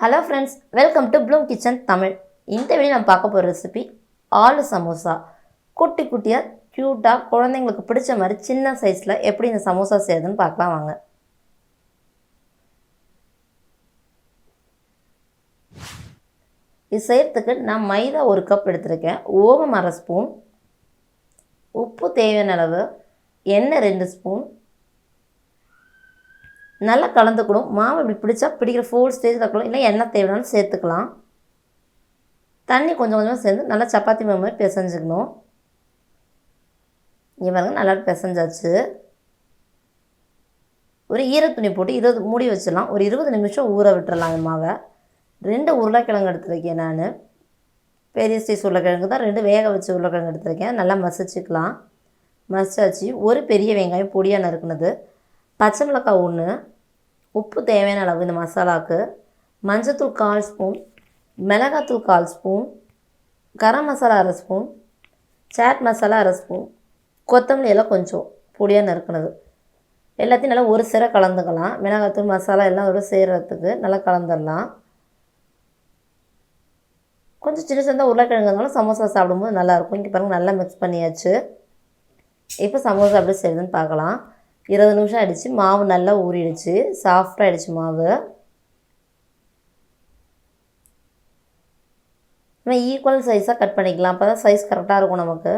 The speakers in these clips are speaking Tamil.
Hello friends, welcome to Bloom Kitchen Tamil. இந்த வீடியோ நம்ம பார்க்க போற ரெசிபி ஆலு சமோசா. குட்டி குட்டியா கியூட்டா குழந்தைகளுக்கு பிடிச்ச மாதிரி சின்ன சைஸ்ல எப்படி இந்த சமோசா செய்யறதுன்னு பார்க்கலாம் வாங்க. இது செய்யறதுக்கு நான் மைதா 1 கப் எடுத்துர்க்கேன், ஓமம் 1/2 ஸ்பூன், உப்பு தேவையான அளவு, எண்ணெய் 2 ஸ்பூன். நல்லா கலந்துக்கணும். மாவு இப்படி பிடிச்சா பிடிக்கிற ஃபோல் ஸ்டேஜில் இருக்கலாம், இல்லை எண்ணெய் தேவையானு சேர்த்துக்கலாம். தண்ணி கொஞ்சம் கொஞ்சமாக சேர்ந்து நல்லா சப்பாத்தி மாவு மாதிரி பிசைஞ்சுக்கணும். இங்கே பாருங்க நல்லா பிசைஞ்சாச்சு. ஒரு ஈரத்துணி போட்டு 20 மூடி வச்சிடலாம். ஒரு 20 நிமிஷம் ஊற விட்டுறலாம் இந்த மாவை. 2 உருளைக்கிழங்கு எடுத்துருக்கேன் நான். பெரிய சைஸ் உருளைக்கிழங்கு தான், 2 வேக வச்சு உருளைக்கிழங்கு எடுத்துருக்கேன். நல்லா மசிச்சுக்கலாம். மசிச்சாச்சு. ஒரு பெரிய வெங்காயம் பொடியாக நறுக்குனது, பச்சை மிளகாய் 1, உப்பு தேவையான அளவு இந்த மசாலாவுக்கு, மஞ்சத்தூள் 1/4 ஸ்பூன், மிளகாத்தூள் 1/4 spoon, garam masala 1/2 spoon, chaat masala 1/2 spoon, கொத்தமல்லி எல்லாம் கொஞ்சம் பொடியாக நறுக்குனது. எல்லாத்தையும் நல்லா ஒரு சேர கலந்துக்கலாம். மிளகாத்தூள் மசாலா எல்லாம் ஒரு சேர்கிறதுக்கு நல்லா கலந்துடலாம். கொஞ்சம் சின்ன சின்னதாக உருளைக்கிழங்கு இருந்தாலும் சமோசா சாப்பிடும்போது நல்லாயிருக்கும். இங்கே பாருங்கள் நல்லா மிக்ஸ் பண்ணியாச்சு. இப்போ சமோசா எப்படி செய்யுதுன்னு பார்க்கலாம். 20 நிமிஷம் ஆகிடுச்சு. மாவு நல்லா ஊறிடுச்சு, சாஃப்டாக ஆகிடுச்சு மாவு. நம்ம ஈக்குவல் சைஸாக கட் பண்ணிக்கலாம், அப்போ தான் சைஸ் கரெக்டாக இருக்கும் நமக்கு.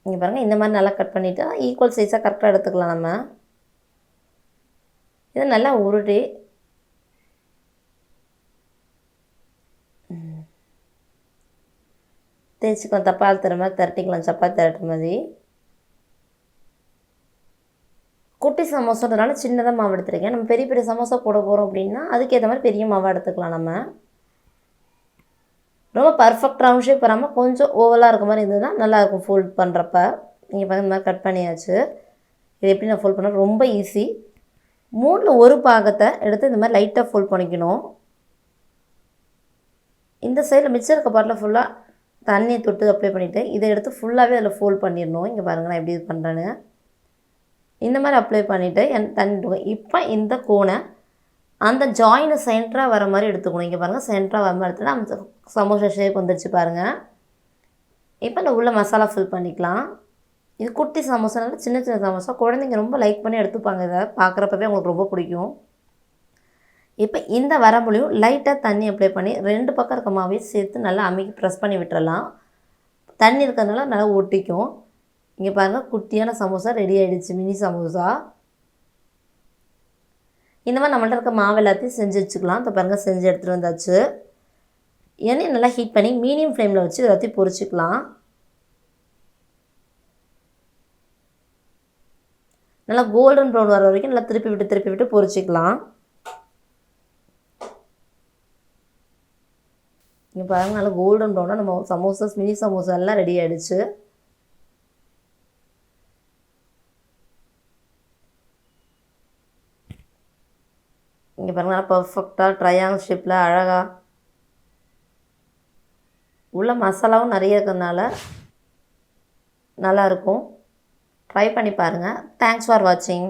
இங்கே பாருங்கள் இந்த மாதிரி நல்லா கட் பண்ணிவிட்டு ஈக்குவல் சைஸாக கரெக்டாக எடுத்துக்கலாம். நம்ம இதை நல்லா உருட்டி தேய்ச்சிக்கலாம். தப்பால் தர மாதிரி திரட்டிக்கலாம், சப்பாத்தி திரட்டுற மாதிரி. குட்டி சமோசான்றதுனால சின்னதாக மாவு எடுத்துருக்கேன். நம்ம பெரிய பெரிய சமோசா போட போகிறோம் அப்படின்னா அதுக்கேற்ற மாதிரி பெரிய மாவாக எடுத்துக்கலாம். நம்ம ரொம்ப பர்ஃபெக்ட் ரவுண்ட் ஷேப் வராமல் கொஞ்சம் ஓவலாக இருக்க மாதிரி இருந்ததுன்னா நல்லாயிருக்கும் ஃபோல்ட் பண்ணுறப்ப. நீங்கள் பாருங்கள் இந்த மாதிரி கட் பண்ணியாச்சு. இது எப்படி நான் ஃபோல்ட் பண்ண ரொம்ப ஈஸி. 3ல் 1 பாகத்தை எடுத்து இந்த மாதிரி லைட்டாக ஃபோல்ட் பண்ணிக்கணும். இந்த சைடில் மிச்சம் இருக்க பாட்டில் ஃபுல்லாக தண்ணியை தொட்டு அப்ளை பண்ணிவிட்டு இதை எடுத்து ஃபுல்லாகவே அதில் ஃபோல்ட் பண்ணிடணும். இங்கே பாருங்கள் நான் எப்படி இது பண்ணுறேன்னு. இந்த மாதிரி அப்ளை பண்ணிவிட்டு தண்ணி இப்போ இந்த கோனை அந்த ஜாயினை சென்டராக வர மாதிரி எடுத்துக்கணும். இங்கே பாருங்கள் சென்டராக வர மாதிரி எடுத்துகிட்டு அந்த சமோசா ஷேப் வந்துடுச்சு பாருங்கள். இப்போ இந்த உள்ள மசாலா ஃபில் பண்ணிக்கலாம். இது குட்டி சமோசானால சின்ன சின்ன சமோசா குழந்தைங்க ரொம்ப லைக் பண்ணி எடுத்துப்பாங்க. இதை பார்க்குறப்பவே அவங்களுக்கு ரொம்ப பிடிக்கும். இப்போ இந்த வரம்புலையும் லைட்டாக தண்ணி அப்ளை பண்ணி 2 பக்கம் இருக்க மாவையும் சேர்த்து நல்லா அமுக்கி ப்ரெஸ் பண்ணி விட்டுறலாம். தண்ணி இருக்கிறதுனால நல்லா ஒட்டிக்கும். இங்கே பாருங்கள் குட்டியான சமோசா ரெடி ஆகிடுச்சு, மினி சமோசா. இந்த மாதிரி நம்மள்ட்ட இருக்க மாவு எல்லாத்தையும் செஞ்சு வச்சுக்கலாம். இப்போ பாருங்கள் செஞ்சு எடுத்துகிட்டு வந்தாச்சு. எண்ணெய் நல்லா ஹீட் பண்ணி மீடியம் ஃப்ளேமில் வச்சு எல்லாத்தையும் பொரிச்சிக்கலாம். நல்லா கோல்டன் ப்ரௌன் வர வரைக்கும் நல்லா திருப்பி விட்டு பொரிச்சிக்கலாம். இங்கே பாருங்கள் நல்லா கோல்டன் ப்ரௌனாக நம்ம சமோசாஸ் மினி சமோசா எல்லாம் ரெடி ஆகிடுச்சு. இங்கே பாருங்கள் நல்லா பர்ஃபெக்டாக ட்ரையாங்கிள் ஷேப்பில் அழகாக உள்ள மசாலாவும் நிறைய இருக்கிறதுனால நல்லாயிருக்கும். ட்ரை பண்ணி பாருங்கள். தேங்க்ஸ் ஃபார் வாட்சிங்.